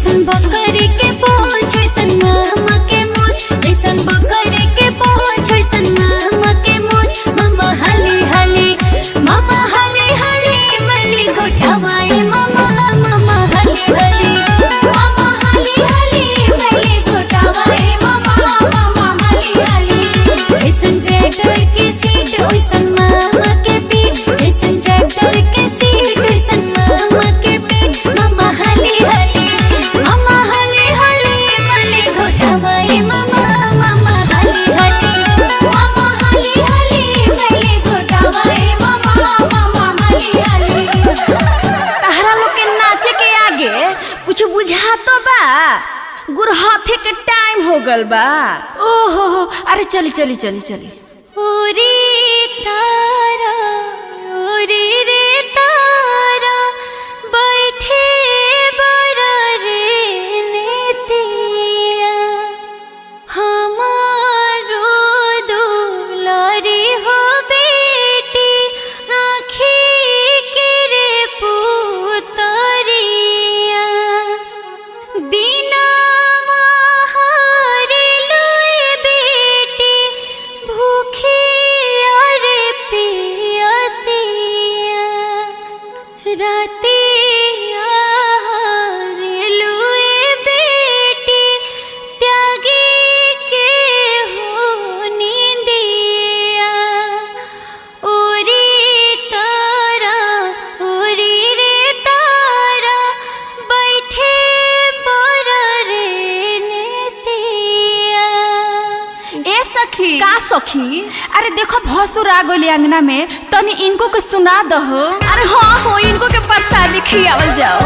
जैसन बकरी के पूंछ वैसन मामा के मूछ, जैसन बकरी के पूंछ वैसन मामा के मूछ। मामा हाली हाली मली घोटावाए मामा, मामा हाली हाली मली घोटावाए मामा, मामा हाली हाली। जैसन ट्रैक्टर की सीट वैसन मामा के पीठ, जैसन ट्रैक्टर के सीट वैसन मामा के पीठ। मामा हाली हाली मली घोटावाए मामा, मामा हाली हाली मली घोटावाए मामा, मामा हाली हाली। तहरा लोग के नाचे के आगे कुछ बुझा तो बा? गुरहाथे के टाइम हो गल बा। ओहो हो, अरे चली चली चली चली। उरी तारा उरी रे तारा बैठे बड़ा रे नेतिया, हमारो दुलारी हो बेटी आँखी के रे पुतरिया। दीना महारे लुए बेटी भूखी और पियासिया, रातिया हारे लुए बेटी त्यागी के हो नींदिया। उरी तारा उरी रे तारा बैठे बड़ा रे नेतिया। ए सखी का सखी? अरे देखो भसुर आ गइल अंगना में, तनी इनको के सुना दहो। अरे हाँ हो, इनको के प्रसादी खियावल जाओ।